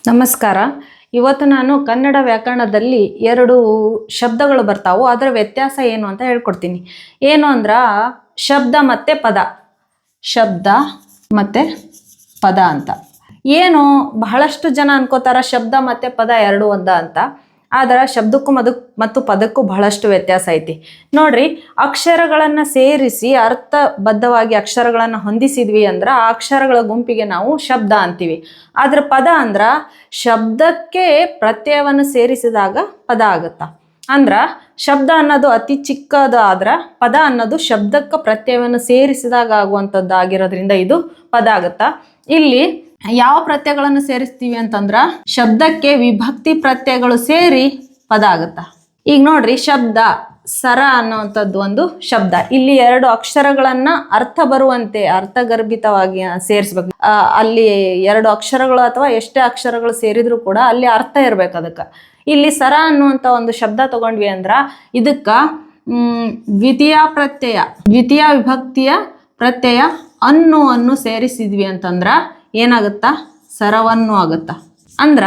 ನಮಸ್ಕಾರ. ಇವತ್ತು ನಾನು ಕನ್ನಡ ವ್ಯಾಕರಣದಲ್ಲಿ ಎರಡು ಶಬ್ದಗಳು ಬರ್ತಾವು, ಅದರ ವ್ಯತ್ಯಾಸ ಏನು ಅಂತ ಹೇಳ್ಕೊಡ್ತೀನಿ. ಏನು ಅಂದ್ರ ಶಬ್ದ ಮತ್ತು ಪದ, ಶಬ್ದ ಮತ್ತು ಪದ ಅಂತ. ಏನು ಬಹಳಷ್ಟು ಜನ ಅನ್ಕೋತಾರ ಶಬ್ದ ಮತ್ತು ಪದ ಎರಡು ಒಂದ ಅಂತ. ಆದ್ರೆ ಶಬ್ದಕ್ಕೂ ಮತ್ತು ಪದಕ್ಕೂ ಬಹಳಷ್ಟು ವ್ಯತ್ಯಾಸ ಐತಿ. ನೋಡ್ರಿ, ಅಕ್ಷರಗಳನ್ನು ಸೇರಿಸಿ ಅರ್ಥಬದ್ಧವಾಗಿ ಅಕ್ಷರಗಳನ್ನು ಹೊಂದಿಸಿದ್ವಿ ಅಂದ್ರೆ ಆ ಅಕ್ಷರಗಳ ಗುಂಪಿಗೆ ನಾವು ಶಬ್ದ ಅಂತೀವಿ. ಆದ್ರೆ ಪದ ಅಂದ್ರ ಶಬ್ದಕ್ಕೆ ಪ್ರತ್ಯಯವನ್ನು ಸೇರಿಸಿದಾಗ ಪದ ಆಗುತ್ತ. ಅಂದ್ರ ಶಬ್ದ ಅನ್ನೋದು ಅತಿ ಚಿಕ್ಕದು, ಆದ್ರ ಪದ ಅನ್ನೋದು ಶಬ್ದಕ್ಕೆ ಪ್ರತ್ಯಯವನ್ನು ಸೇರಿಸಿದಾಗ ಆಗುವಂಥದ್ದು ಆಗಿರೋದ್ರಿಂದ ಇದು ಪದ ಆಗುತ್ತ. ಇಲ್ಲಿ ಯಾವ ಪ್ರತ್ಯಯಗಳನ್ನು ಸೇರಿಸ್ತೀವಿ ಅಂತಂದ್ರ ಶಬ್ದಕ್ಕೆ ವಿಭಕ್ತಿ ಪ್ರತ್ಯಯಗಳು ಸೇರಿ ಪದ ಆಗುತ್ತ. ಈಗ ನೋಡ್ರಿ, ಶಬ್ದ ಸರ ಅನ್ನುವಂಥದ್ದು ಒಂದು ಶಬ್ದ. ಇಲ್ಲಿ ಎರಡು ಅಕ್ಷರಗಳನ್ನ ಅರ್ಥ ಬರುವಂತೆ ಅರ್ಥಗರ್ಭಿತವಾಗಿ ಸೇರಿಸ್ಬೇಕು. ಅಲ್ಲಿ ಎರಡು ಅಕ್ಷರಗಳು ಅಥವಾ ಎಷ್ಟೇ ಅಕ್ಷರಗಳು ಸೇರಿದ್ರು ಕೂಡ ಅಲ್ಲಿ ಅರ್ಥ ಇರ್ಬೇಕು ಅದಕ್ಕೆ. ಇಲ್ಲಿ ಸರ ಅನ್ನುವಂಥ ಒಂದು ಶಬ್ದ ತಗೊಂಡ್ವಿ ಅಂದ್ರ ಇದಕ್ಕ ದ್ವಿತೀಯ ವಿಭಕ್ತಿಯ ಪ್ರತ್ಯಯ ಅನ್ನು ಸೇರಿಸಿದ್ವಿ ಅಂತಂದ್ರ ಏನಾಗುತ್ತಾ, ಸರವನ್ನು ಆಗುತ್ತಾ. ಅಂದ್ರ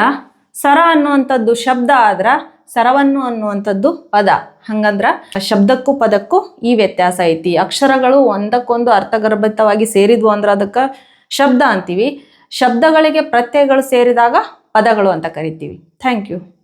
ಸರ ಅನ್ನುವಂಥದ್ದು ಶಬ್ದ ಆದ್ರ ಸರವನ್ನು ಅನ್ನುವಂಥದ್ದು ಪದ. ಹಂಗಂದ್ರ ಶಬ್ದಕ್ಕೂ ಪದಕ್ಕೂ ಈ ವ್ಯತ್ಯಾಸ ಐತಿ. ಅಕ್ಷರಗಳು ಒಂದಕ್ಕೊಂದು ಅರ್ಥಗರ್ಭಿತವಾಗಿ ಸೇರಿದ್ವು ಅಂದ್ರೆ ಅದಕ್ಕೆ ಶಬ್ದ ಅಂತೀವಿ. ಶಬ್ದಗಳಿಗೆ ಪ್ರತ್ಯಯಗಳು ಸೇರಿದಾಗ ಪದಗಳು ಅಂತ ಕರಿತೀವಿ. Thank you.